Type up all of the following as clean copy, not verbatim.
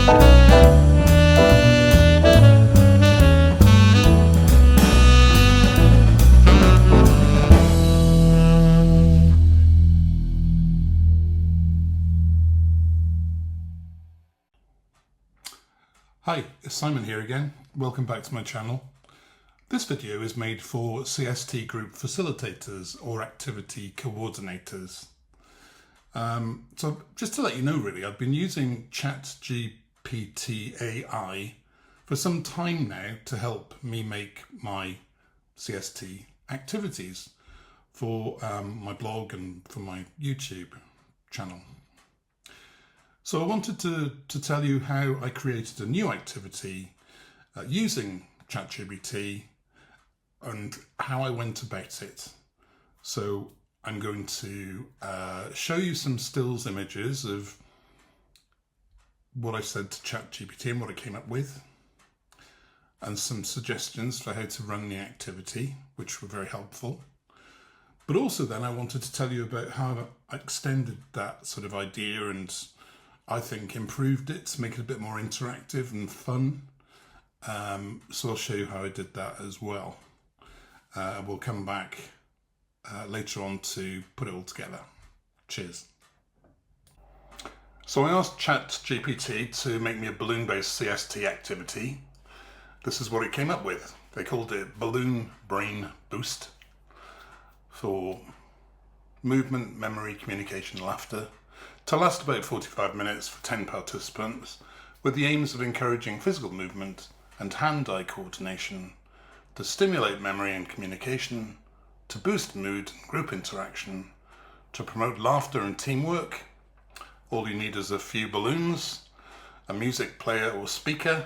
Hi, it's Simon here again. Welcome back to my channel. This video is made for CST group facilitators or activity coordinators. So just to let you know really, I've been using ChatGPT AI for some time now to help me make my CST activities for my blog and for my YouTube channel. So I wanted to tell you how I created a new activity using ChatGPT and how I went about it. So I'm going to show you some stills images of what I said to ChatGPT and what I came up with, and some suggestions for how to run the activity, which were very helpful. But also then I wanted to tell you about how I extended that sort of idea and I think improved it to make it a bit more interactive and fun. So I'll show you how I did that as well. We'll come back later on to put it all together. Cheers. So I asked ChatGPT to make me a balloon-based CST activity. This is what it came up with. They called it Balloon Brain Boost for movement, memory, communication, laughter, to last about 45 minutes for 10 participants, with the aims of encouraging physical movement and hand-eye coordination, to stimulate memory and communication, to boost mood and group interaction, to promote laughter and teamwork. All you need is a few balloons, a music player or speaker,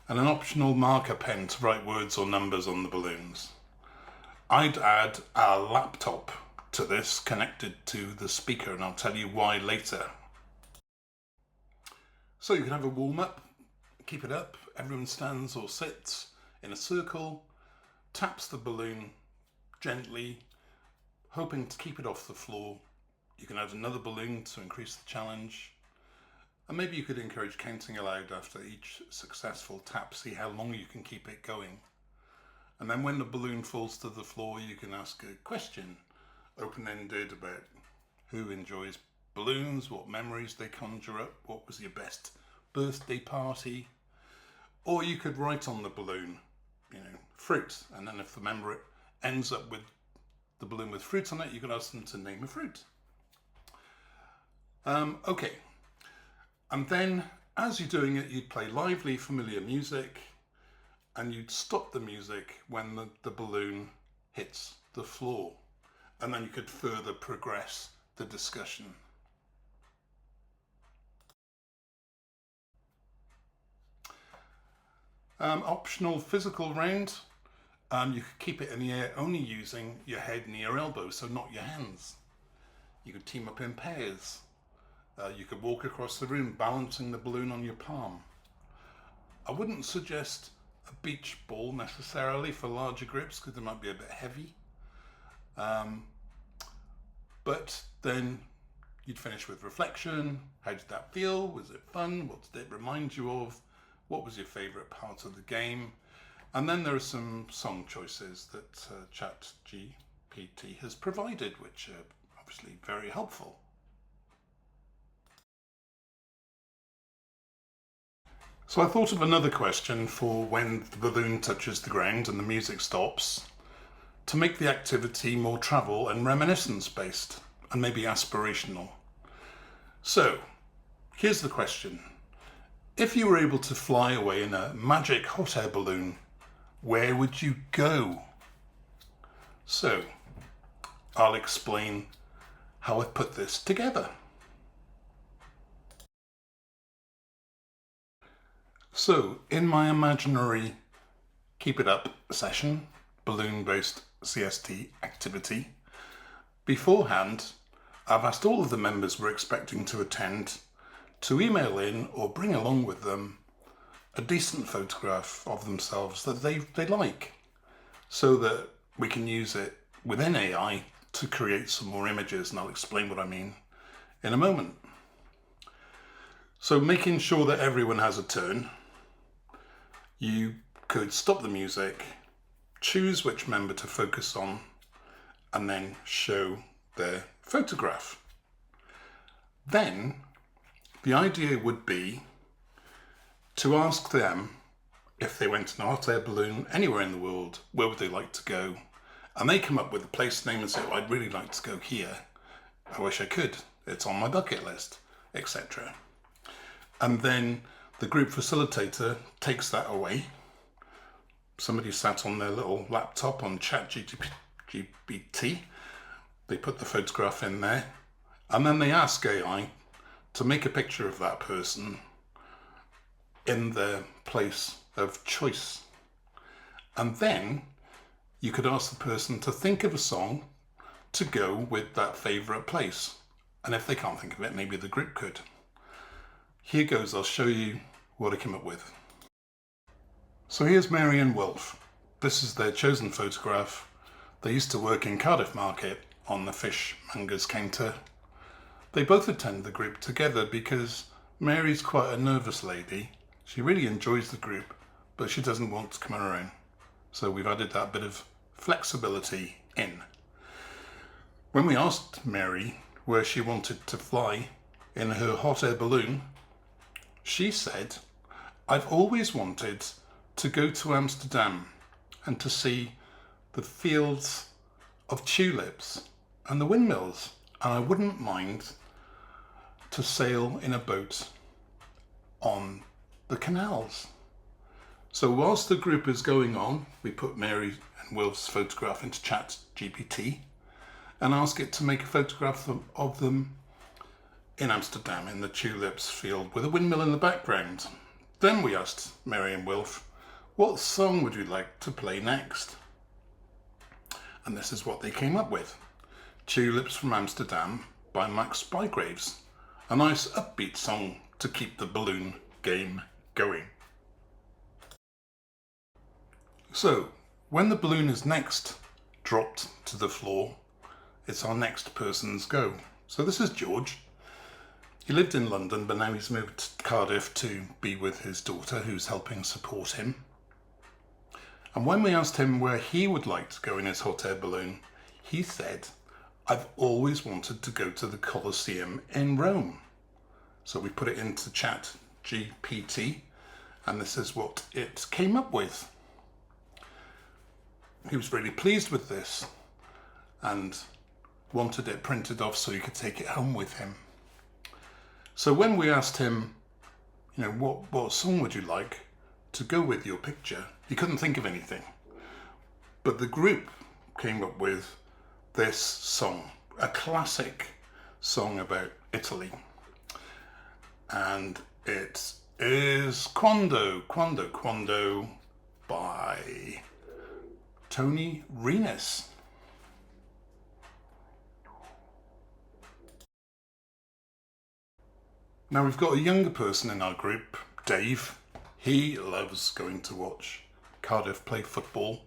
and an optional marker pen to write words or numbers on the balloons. I'd add a laptop to this connected to the speaker, and I'll tell you why later. So you can have a warm-up, keep it up, everyone stands or sits in a circle, taps the balloon gently, hoping to keep it off the floor. You can add another balloon to increase the challenge, and maybe you could encourage counting aloud after each successful tap, see how long you can keep it going. And then when the balloon falls to the floor, you can ask a question, open-ended, about who enjoys balloons, what memories they conjure up, what was your best birthday party. Or you could write on the balloon, fruit, and then if the member ends up with the balloon with fruit on it, you can ask them to name a fruit. Okay, and then as you're doing it, you'd play lively, familiar music, and you'd stop the music when the balloon hits the floor. And then you could further progress the discussion. Optional physical round. You could keep it in the air only using your head and your elbows, so not your hands. You could team up in pairs. You could walk across the room balancing the balloon on your palm. I wouldn't suggest a beach ball necessarily for larger groups because they might be a bit heavy. But then you'd finish with reflection. How did that feel? Was it fun? What did it remind you of? What was your favourite part of the game? And then there are some song choices that ChatGPT has provided, which are obviously very helpful. So I thought of another question for when the balloon touches the ground and the music stops, to make the activity more travel and reminiscence based and maybe aspirational. So here's the question. If you were able to fly away in a magic hot air balloon, where would you go? So I'll explain how I put this together. So in my imaginary Keep It Up session, balloon-based CST activity, beforehand, I've asked all of the members we're expecting to attend to email in or bring along with them a decent photograph of themselves that they like, so that we can use it within AI to create some more images, and I'll explain what I mean in a moment. So making sure that everyone has a turn, you could stop the music, choose which member to focus on, and then show their photograph. Then the idea would be to ask them if they went in a hot air balloon anywhere in the world, where would they like to go? And they come up with a place name and say, oh, I'd really like to go here. I wish I could. It's on my bucket list, etc. And then the group facilitator takes that away. Somebody sat on their little laptop on ChatGPT. They put the photograph in there, and then they ask AI to make a picture of that person in their place of choice. And then you could ask the person to think of a song to go with that favourite place. And if they can't think of it, maybe the group could. Here goes, I'll show you what I came up with. So here's Mary and Wilf. This is their chosen photograph. They used to work in Cardiff Market on the fishmonger's counter. They both attend the group together because Mary's quite a nervous lady. She really enjoys the group, but she doesn't want to come on her own. So we've added that bit of flexibility in. When we asked Mary where she wanted to fly in her hot air balloon, she said, I've always wanted to go to Amsterdam and to see the fields of tulips and the windmills, and I wouldn't mind to sail in a boat on the canals. So whilst the group is going on, we put Mary and Wilf's photograph into ChatGPT and ask it to make a photograph of them in Amsterdam in the tulips field with a windmill in the background. Then we asked Mary and Wilf, what song would you like to play next? And this is what they came up with. Tulips from Amsterdam by Max Bygraves. A nice upbeat song to keep the balloon game going. So, when the balloon is next dropped to the floor, it's our next person's go. So this is George. He lived in London, but now he's moved to Cardiff to be with his daughter, who's helping support him. And when we asked him where he would like to go in his hot air balloon, he said, I've always wanted to go to the Colosseum in Rome. So we put it into ChatGPT, and this is what it came up with. He was really pleased with this and wanted it printed off so he could take it home with him. So when we asked him, what song would you like to go with your picture, he couldn't think of anything. But the group came up with this song, a classic song about Italy. And it is Quando, Quando, Quando by Tony Renis. Now we've got a younger person in our group, Dave. He loves going to watch Cardiff play football.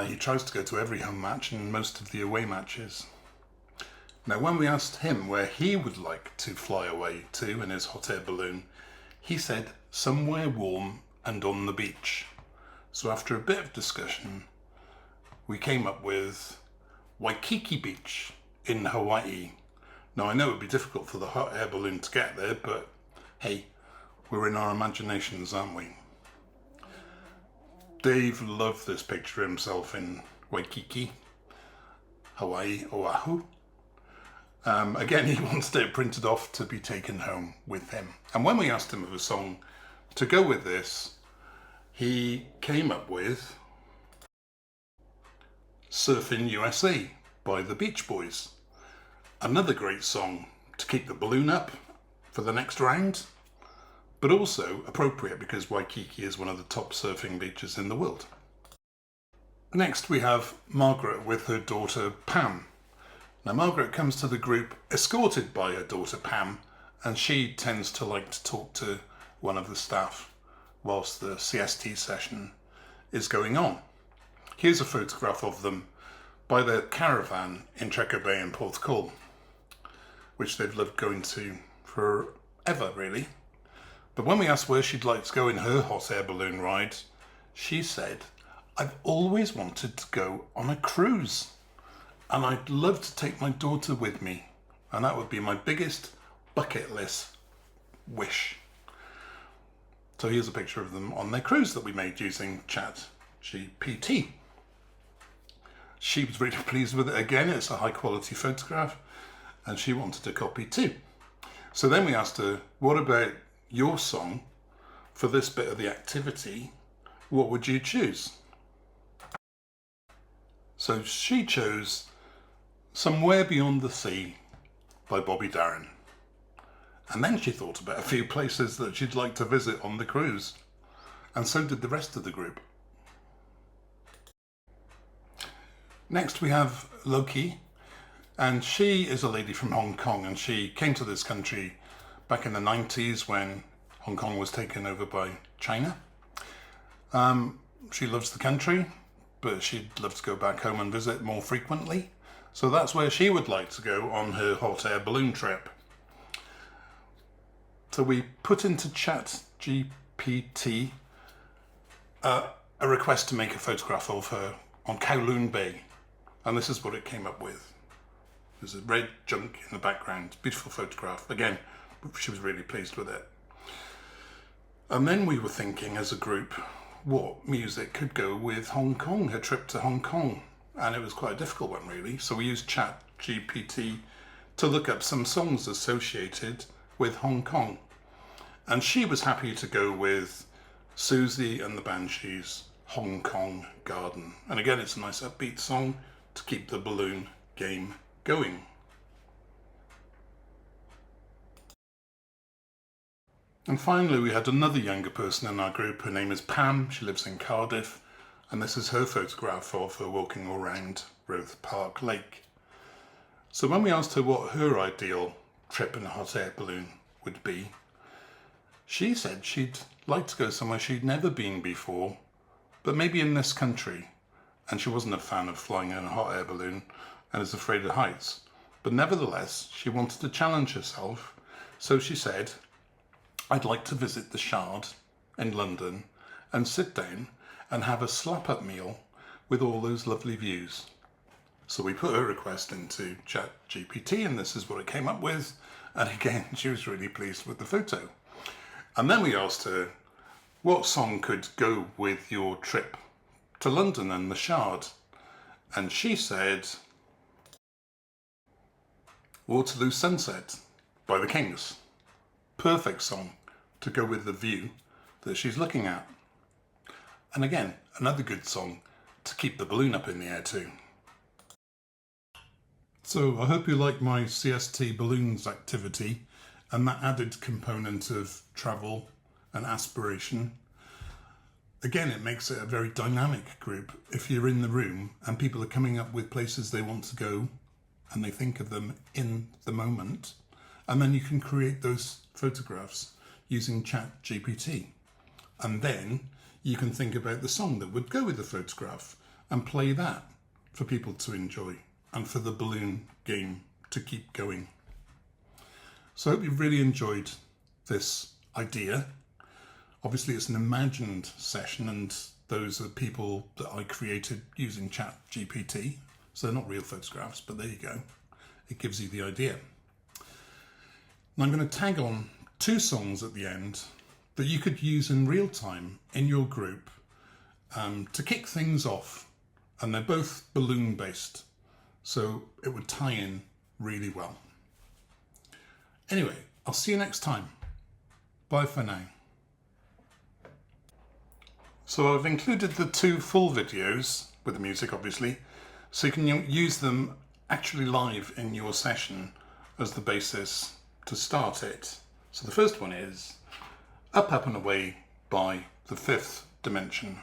He tries to go to every home match and most of the away matches. Now when we asked him where he would like to fly away to in his hot air balloon, he said somewhere warm and on the beach. So after a bit of discussion, we came up with Waikiki Beach in Hawaii. Now I know it would be difficult for the hot air balloon to get there, but hey, we're in our imaginations, aren't we? Dave loved this picture himself in Waikiki, Hawaii, Oahu. Again, he wants it printed off to be taken home with him. And when we asked him of a song to go with this, he came up with Surfing USA by the Beach Boys. Another great song to keep the balloon up for the next round, but also appropriate because Waikiki is one of the top surfing beaches in the world. Next we have Margaret with her daughter Pam. Now Margaret comes to the group escorted by her daughter Pam, and she tends to like to talk to one of the staff whilst the CST session is going on. Here's a photograph of them by their caravan in Chequer Bay in Porthcawl, which they've loved going to forever. ever really. But when we asked where she'd like to go in her hot air balloon ride, she said, "I've always wanted to go on a cruise, and I'd love to take my daughter with me, and that would be my biggest bucket list wish." So here's a picture of them on their cruise that we made using ChatGPT. She was really pleased with it again. It's a high quality photograph, and she wanted a copy too. So then we asked her, what about your song for this bit of the activity? What would you choose? So she chose Somewhere Beyond the Sea by Bobby Darin. And then she thought about a few places that she'd like to visit on the cruise. And so did the rest of the group. Next we have Loki, and she is a lady from Hong Kong, and she came to this country back in the 90s when Hong Kong was taken over by China. She loves the country, but she'd love to go back home and visit more frequently. So that's where she would like to go on her hot air balloon trip. So we put into ChatGPT a request to make a photograph of her on Kowloon Bay. And this is what it came up with. There's a red junk in the background. Beautiful photograph. Again, she was really pleased with it. And then we were thinking as a group, what music could go with Hong Kong, her trip to Hong Kong. And it was quite a difficult one really. So we used ChatGPT to look up some songs associated with Hong Kong. And she was happy to go with Susie and the Banshees, Hong Kong Garden. And again, it's a nice upbeat song to keep the balloon game going. And finally, we had another younger person in our group. Her name is Pam. She lives in Cardiff. And this is her photograph of her walking around Roath Park Lake. So when we asked her what her ideal trip in a hot air balloon would be, she said she'd like to go somewhere she'd never been before, but maybe in this country. And she wasn't a fan of flying in a hot air balloon and is afraid of heights. But nevertheless, she wanted to challenge herself. So she said, "I'd like to visit the Shard in London and sit down and have a slap-up meal with all those lovely views." So we put her request into ChatGPT, and this is what it came up with. And again, she was really pleased with the photo. And then we asked her, what song could go with your trip to London and the Shard? And she said, Waterloo Sunset by the Kings. Perfect song to go with the view that she's looking at. And again, another good song to keep the balloon up in the air too. So I hope you like my CST balloons activity and that added component of travel and aspiration. Again, it makes it a very dynamic group if you're in the room and people are coming up with places they want to go and they think of them in the moment. And then you can create those photographs using ChatGPT. And then you can think about the song that would go with the photograph and play that for people to enjoy and for the balloon game to keep going. So I hope you've really enjoyed this idea. Obviously it's an imagined session and those are people that I created using ChatGPT. So they're not real photographs, but there you go. It gives you the idea. And I'm going to tag on 2 songs at the end that you could use in real time in your group to kick things off. And they're both balloon based, so it would tie in really well. Anyway, I'll see you next time. Bye for now. So I've included the 2 full videos with the music obviously, so you can use them actually live in your session as the basis to start it. So the first one is Up, Up and Away by The Fifth Dimension.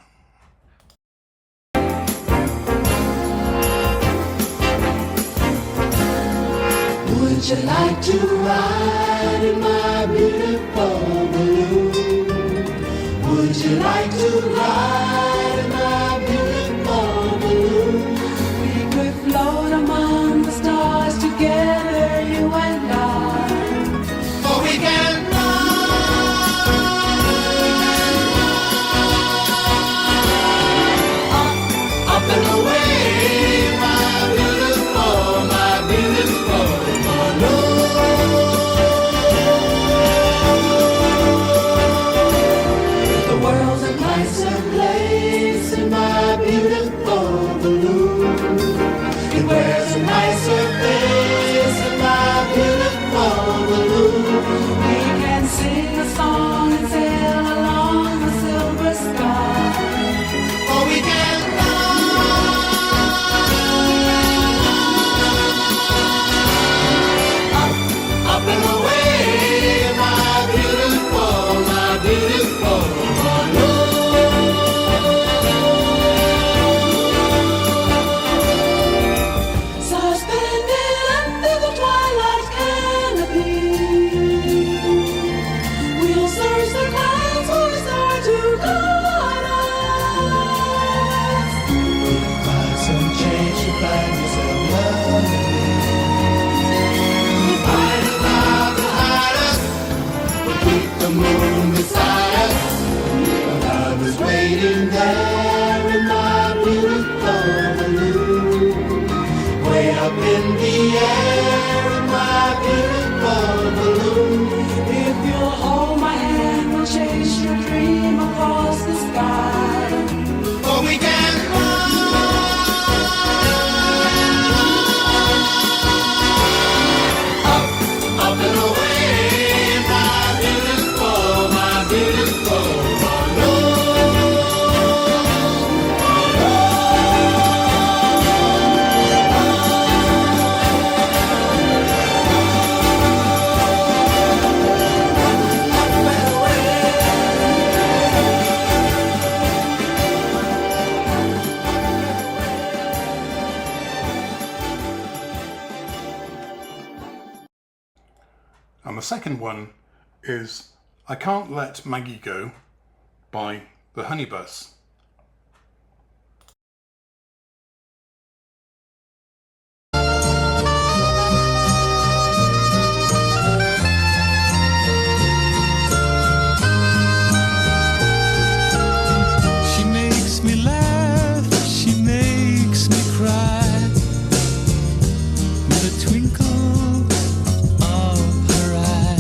Would you like to ride in my beautiful balloon? Would you like to ride in my beautiful balloon? We could float among the stars together, you and I. For we can nicer face in my beautiful balloon. We can sing a song and sail along the silver sky. Or we can fly up and away, my beautiful balloon. Suspended under the twilight canopy, we'll search the clouds for a star to guide us. Find some change to find yourself loving me. Find a cloud to hide us, we'll keep the moon beside us. Your love is waiting there in my beautiful balloon. Way up in the air in my beautiful balloon. If you'll hold my hand, we'll chase your dream across the sky. Or we can fly up and away, my beautiful balloon. And the second one is I Can't Let Maggie Go by the Honeybus. She makes me laugh, she makes me cry, with a twinkle of her eye.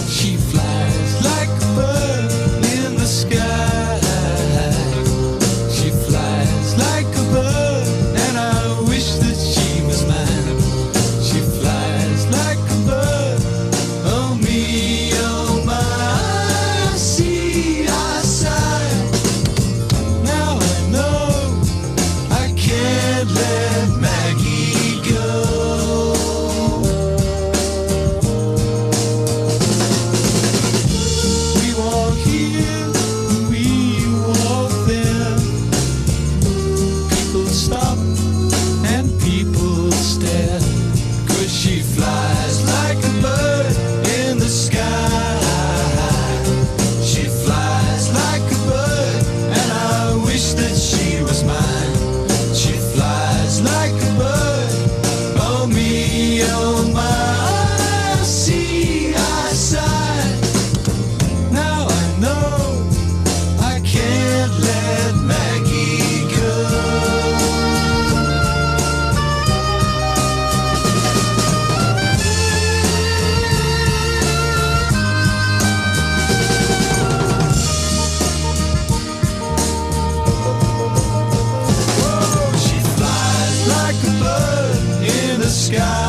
She flies like a bird in the sky. She flies like a bird, and I wish that she was mine. She flies like a bird, oh me, oh my, see I sigh. Now I know I can't let Maggie go. We walk here, we walk there. People stop and people stare, 'cause she flies like a bird in the sky. She flies like a bird, and I wish that she was mine. She flies like a bird, oh me, oh my, see I sigh. Now I know I can't let Maggie go. She flies like a bird in the sky.